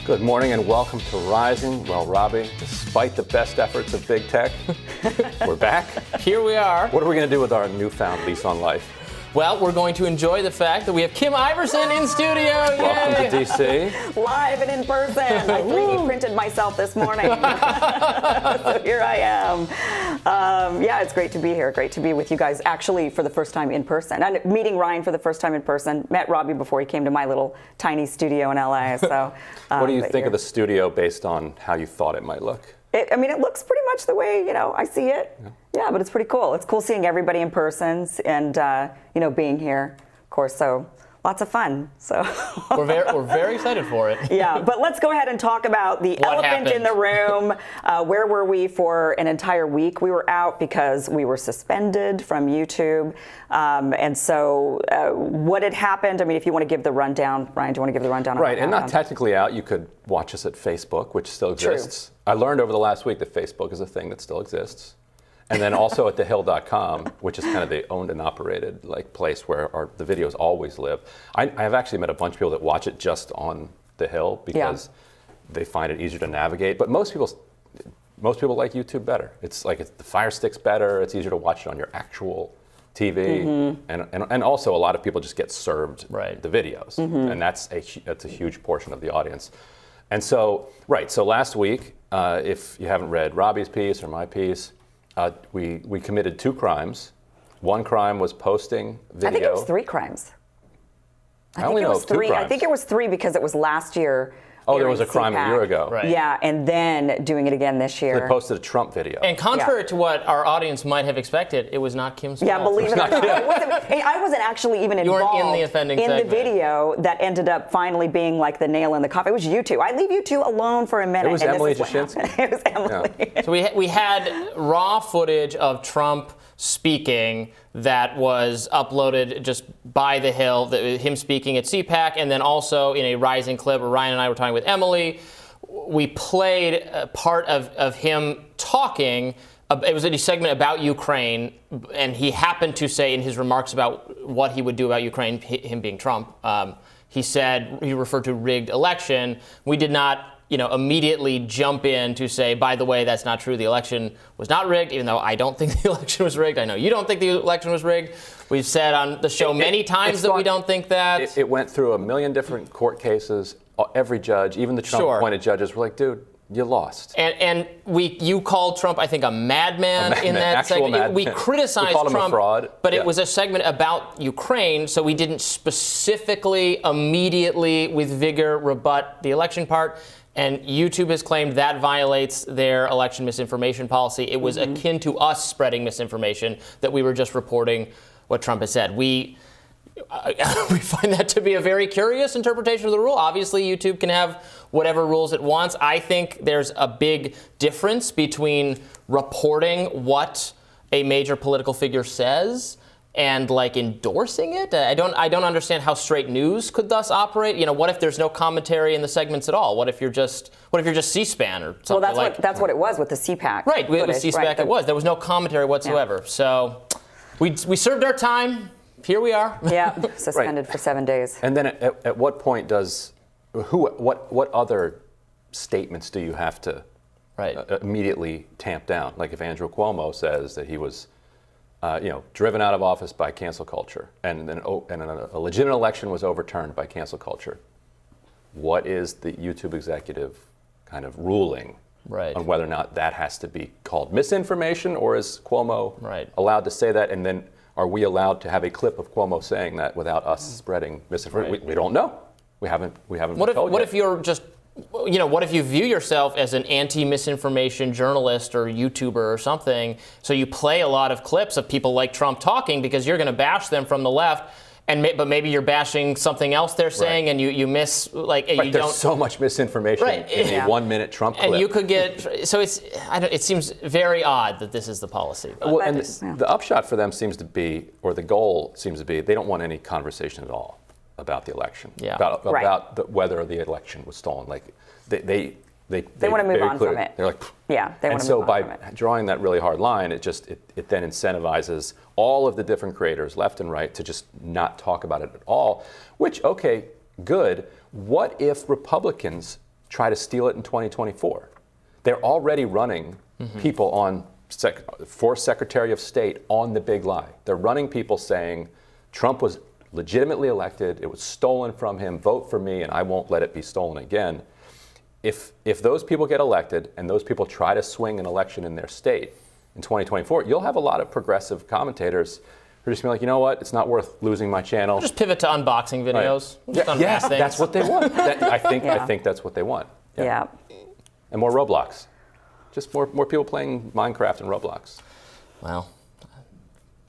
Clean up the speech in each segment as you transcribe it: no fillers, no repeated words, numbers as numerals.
Good morning and welcome to Rising. Well, Robby, despite the best efforts of big tech, we're back. Here we are. What are we going to do with our newfound lease on life? Well, we're going to enjoy the fact that we have Kim Iversen in studio. Welcome to DC. Live and in person. I 3D printed myself this morning. So here I am. Yeah, it's great to be here. Great to be with you guys actually for the first time in person. And meeting Ryan for the first time in person. Met Robby before he came to my little tiny studio in LA. So, what do you think of the studio based on how you thought it might look? It looks pretty much the way, I see it. Yeah, but it's pretty cool. It's cool seeing everybody in person and, being here, of course. So lots of fun. So we're very excited for it. Yeah, but let's go ahead and talk about the elephant in the room. Where were we for an entire week? We were out because we were suspended from YouTube. And so what had happened, if you want to give the rundown, Ryan, do you want to give the rundown? Right, and not technically out. You could watch us at Facebook, which still exists. True. I learned over the last week that Facebook is a thing that still exists. And then also at thehill.com, which is kind of the owned and operated place where the videos always live. I have actually met a bunch of people that watch it just on The Hill because they find it easier to navigate. But most people like YouTube better. It's like the Fire Stick's better. It's easier to watch it on your actual TV. Mm-hmm. And also a lot of people just get served the videos. Mm-hmm. And that's a huge portion of the audience. And so, so last week, if you haven't read Robby's piece or my piece, we committed 2 crimes. One crime was posting video. I think it was 3 crimes. I only know of 2 crimes. I think it was 3 because it was last year. Oh, there was a crime a year ago. Right. Yeah, and then doing it again this year. They posted a Trump video. And contrary to what our audience might have expected, it was not Kim's fault. Yeah, believe it or not. I wasn't actually even involved in the offending the video that ended up finally being like the nail in the coffin. It was you two. I leave you two alone for a minute. It was Emily Jashinsky. It was Emily. Yeah. So we had raw footage of Trump speaking that was uploaded just by The Hill, him speaking at CPAC, and then also in a Rising clip where Ryan and I were talking with Emily, we played part of him talking. It was a segment about Ukraine, and he happened to say in his remarks about what he would do about Ukraine, him being Trump, he referred to rigged election. We did not immediately jump in to say, by the way, that's not true. The election was not rigged, even though I don't think the election was rigged. I know you don't think the election was rigged. We've said on the show many times that we don't think that. It went through a million different court cases. Every judge, even the Trump-appointed judges, were like, dude, you lost. And you called Trump, I think, a madman in that segment. We criticized Trump, him a fraud. But it was a segment about Ukraine, so we didn't specifically, immediately, with vigor, rebut the election part. And YouTube has claimed that violates their election misinformation policy. It was akin to us spreading misinformation, that we were just reporting what Trump has said. We find that to be a very curious interpretation of the rule. Obviously, YouTube can have whatever rules it wants. I think there's a big difference between reporting what a major political figure says and endorsing it. I don't understand how straight news could thus operate. What if there's no commentary in the segments at all? What if you're just C-SPAN or something? Well, that's what it was with the CPAC. Right, with C-SPAC it was. There was no commentary whatsoever. Yeah. So we served our time. Here we are. Yeah, suspended for 7 days. And then at what point what other statements do you have to immediately tamp down? Like if Andrew Cuomo says that he was driven out of office by cancel culture, and then a legitimate election was overturned by cancel culture. What is the YouTube executive kind of ruling on whether or not that has to be called misinformation, or is Cuomo allowed to say that? And then are we allowed to have a clip of Cuomo saying that without us spreading misinformation? We don't know. We haven't. What if you're just what if you view yourself as an anti-misinformation journalist or YouTuber or something, so you play a lot of clips of people like Trump talking because you're going to bash them from the left, but maybe you're bashing something else they're saying, and you miss, there's so much misinformation in a 1-minute Trump clip. And you could get, so it seems very odd that this is the policy. Well, and the upshot for them seems to be, or the goal seems to be, they don't want any conversation at all about the election, about whether the election was stolen. They want to move on from it. They're like, they want to move on from it. And so by drawing that really hard line, it then incentivizes all of the different creators, left and right, to just not talk about it at all. Which, okay, good. What if Republicans try to steal it in 2024. They're already running people on for Secretary of State on the big lie. They're running people saying Trump was legitimately elected, it was stolen from him, vote for me, and I won't let it be stolen again. If those people get elected and those people try to swing an election in their state in 2024, you'll have a lot of progressive commentators who are just like, you know what, it's not worth losing my channel. We'll just pivot to unboxing videos. Right. We'll Yeah, just things. that's what they want. I think that's what they want. Yeah. And more Roblox. Just more people playing Minecraft and Roblox. Well,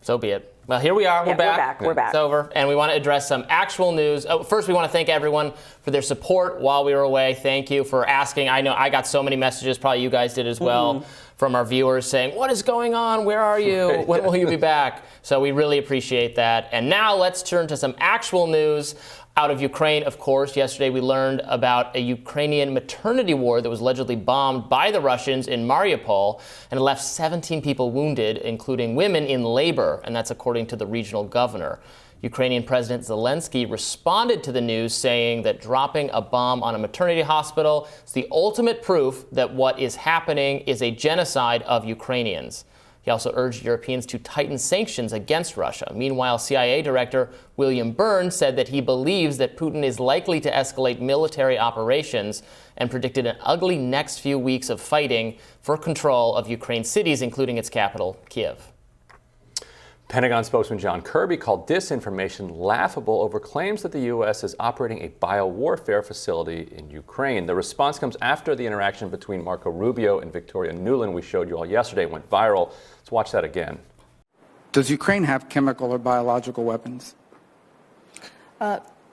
so be it. Well, here we are. We're back. We're back. It's over. And we want to address some actual news. First, we want to thank everyone for their support while we were away. Thank you for asking. I know I got so many messages, probably you guys did as well, from our viewers saying, what is going on? Where are you? When will you be back? So we really appreciate that. And now let's turn to some actual news out of Ukraine. Of course, yesterday we learned about a Ukrainian maternity ward that was allegedly bombed by the Russians in Mariupol, and it left 17 people wounded, including women in labor, and that's according to the regional governor. Ukrainian President Zelensky responded to the news saying that dropping a bomb on a maternity hospital is the ultimate proof that what is happening is a genocide of Ukrainians. He also urged Europeans to tighten sanctions against Russia. Meanwhile, CIA Director William Burns said that he believes that Putin is likely to escalate military operations and predicted an ugly next few weeks of fighting for control of Ukraine's cities, including its capital, Kiev. Pentagon spokesman John Kirby called disinformation laughable over claims that the U.S. is operating a biowarfare facility in Ukraine. The response comes after the interaction between Marco Rubio and Victoria Nuland we showed you all yesterday went viral. Let's watch that again. Does Ukraine have chemical or biological weapons?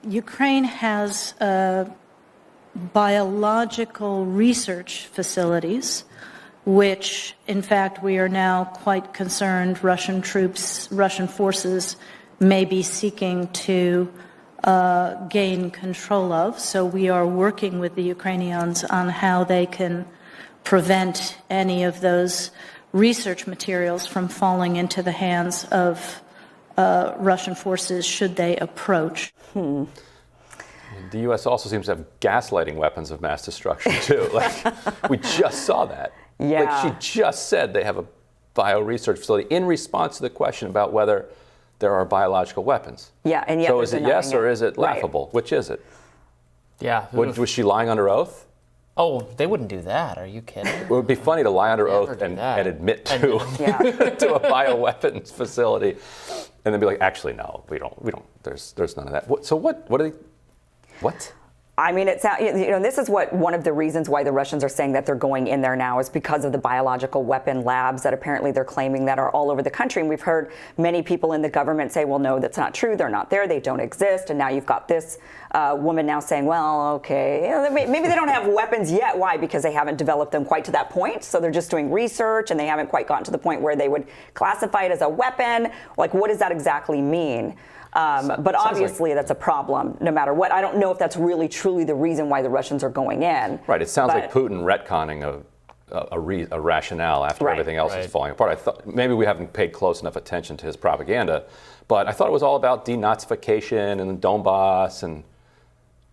Ukraine has biological research facilities, which, in fact, we are now quite concerned Russian forces may be seeking to gain control of. So we are working with the Ukrainians on how they can prevent any of those research materials from falling into the hands of Russian forces should they approach. The U.S. also seems to have gaslighting weapons of mass destruction, too. We just saw that. Yeah. She just said they have a bio-research facility in response to the question about whether there are biological weapons. Yeah, and yet so is it yes or is it laughable? Right. Which is it? Yeah. Was she lying under oath? Oh, they wouldn't do that. Are you kidding? It would be funny to lie under oath and admit to to a bioweapons facility, and then be like, actually, no, we don't. There's none of that. So what are they? What? I mean, this is one of the reasons why the Russians are saying that they're going in there now is because of the biological weapon labs that apparently they're claiming that are all over the country. And we've heard many people in the government say, well, no, that's not true. They're not there. They don't exist. And now you've got this woman now saying, well, okay, maybe they don't have weapons yet. Why? Because they haven't developed them quite to that point. So they're just doing research and they haven't quite gotten to the point where they would classify it as a weapon. Like, what does that exactly mean? But obviously that's a problem no matter what. I don't know if that's really truly the reason why the Russians are going in. Right. It sounds like Putin retconning a rationale after everything else is falling apart. I thought maybe we haven't paid close enough attention to his propaganda, but I thought it was all about denazification and Donbass and.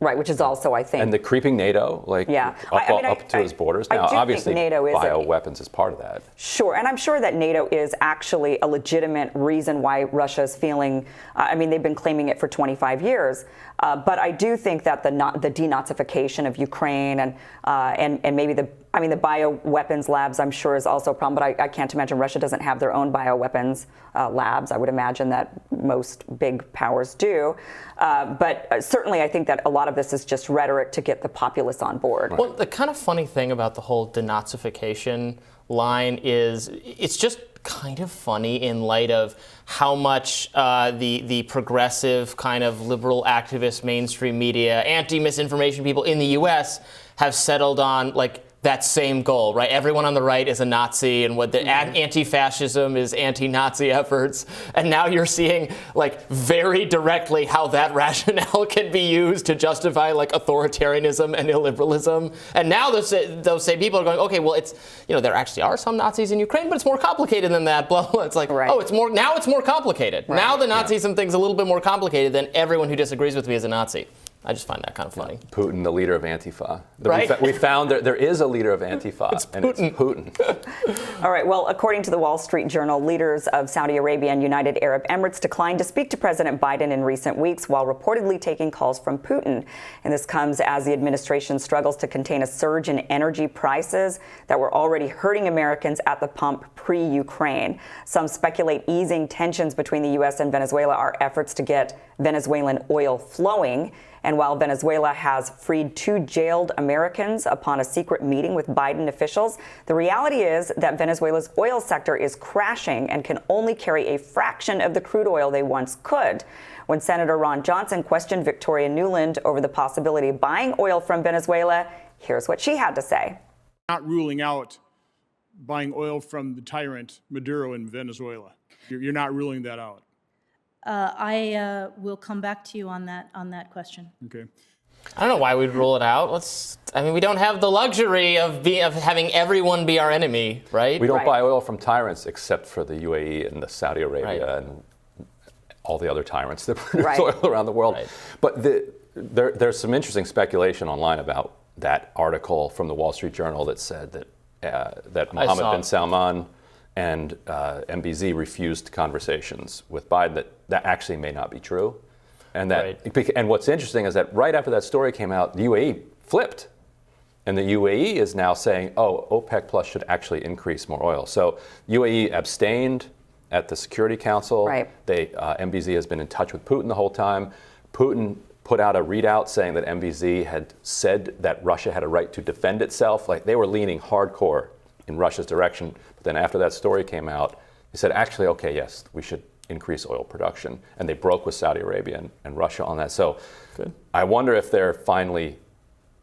Right, which is also, I think. And the creeping NATO, up to his borders. Now, obviously, bioweapons is part of that. Sure, and I'm sure that NATO is actually a legitimate reason why Russia is feeling, they've been claiming it for 25 years. But I do think that the denazification of Ukraine and maybe the bioweapons labs, I'm sure, is also a problem. But I can't imagine Russia doesn't have their own bioweapons labs. I would imagine that most big powers do. But certainly, I think that a lot of this is just rhetoric to get the populace on board. Well, the kind of funny thing about the whole denazification line is it's just kind of funny in light of how much the progressive kind of liberal activist mainstream media, anti-misinformation people in the U.S. have settled on that same goal, right? Everyone on the right is a Nazi, and what the anti-fascism is anti-Nazi efforts. And now you're seeing very directly how that rationale can be used to justify authoritarianism and illiberalism. And now those same people are going, okay, well, it's there actually are some Nazis in Ukraine, but it's more complicated than that. Blah blah. It's it's more complicated. Right. Now the Nazism thing's a little bit more complicated than everyone who disagrees with me is a Nazi. I just find that kind of funny. Putin, the leader of Antifa. Right. We found there is a leader of Antifa, it's Putin. All right, well, according to the Wall Street Journal, leaders of Saudi Arabia and United Arab Emirates declined to speak to President Biden in recent weeks while reportedly taking calls from Putin. And this comes as the administration struggles to contain a surge in energy prices that were already hurting Americans at the pump pre-Ukraine. Some speculate easing tensions between the U.S. and Venezuela are efforts to get Venezuelan oil flowing. And while Venezuela has freed 2 jailed Americans upon a secret meeting with Biden officials, the reality is that Venezuela's oil sector is crashing and can only carry a fraction of the crude oil they once could. When Senator Ron Johnson questioned Victoria Nuland over the possibility of buying oil from Venezuela, here's what she had to say. Not ruling out buying oil from the tyrant Maduro in Venezuela. You're not ruling that out. I will come back to you on that question. Okay. I don't know why we'd rule it out. We don't have the luxury of having everyone be our enemy, right? We don't buy oil from tyrants except for the UAE and the Saudi Arabia and all the other tyrants that produce oil around the world. Right. But there's some interesting speculation online about that article from the Wall Street Journal that said that Mohammed bin Salman and MBZ refused conversations with Biden. That actually may not be true. And and what's interesting is that right after that story came out, the UAE flipped. And the UAE is now saying, OPEC Plus should actually increase more oil. So UAE abstained at the Security Council. Right. MBZ has been in touch with Putin the whole time. Putin put out a readout saying that MBZ had said that Russia had a right to defend itself. Like, they were leaning hardcore in Russia's direction. But then after that story came out, they said, actually, okay, yes, we should increase oil production. And they broke with Saudi Arabia and Russia on that. So I wonder if they're finally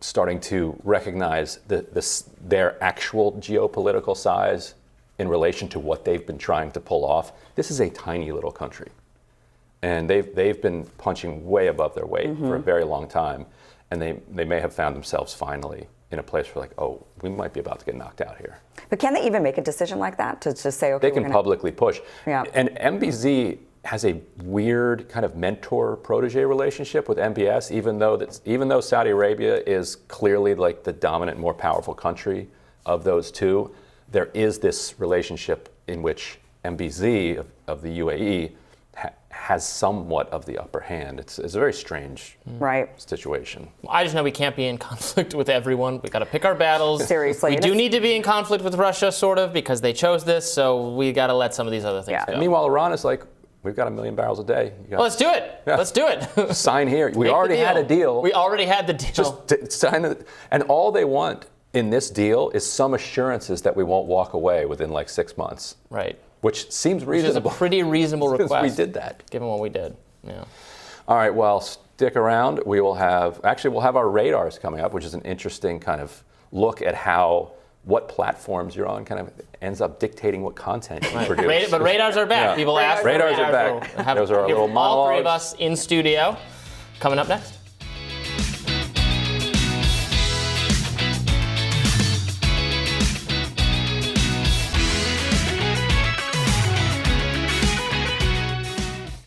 starting to recognize their actual geopolitical size in relation to what they've been trying to pull off. This is a tiny little country. And they've been punching way above their weight for a very long time. And they may have found themselves finally in a place where, we might be about to get knocked out here. But can they even make a decision like that to just say, okay, they can publicly push. Yeah. And MBZ has a weird kind of mentor-protege relationship with MBS, even though Saudi Arabia is clearly like the dominant, more powerful country of those two. There is this relationship in which MBZ of the UAE has somewhat of the upper hand. It's a very strange situation. I just know we can't be in conflict with everyone. We got to pick our battles. Seriously. We do need to be in conflict with Russia, sort of, because they chose this, so we got to let some of these other things go. And meanwhile, Iran is like, we've got 1 million barrels a day. Let's do it. Yeah. Let's do it. Sign here. We already had a deal. We already had the deal. Just sign it. And all they want in this deal is some assurances that we won't walk away within 6 months. Right. Which seems reasonable. Which is a pretty reasonable request. We did that. Given what we did. Yeah. All right, well, stick around. We'll have our radars coming up, which is an interesting kind of look at what platforms you're on kind of ends up dictating what content you produce. But radars are back. People ask. Radars are back. Those are our little monologues. All 3 of us in studio. Coming up next.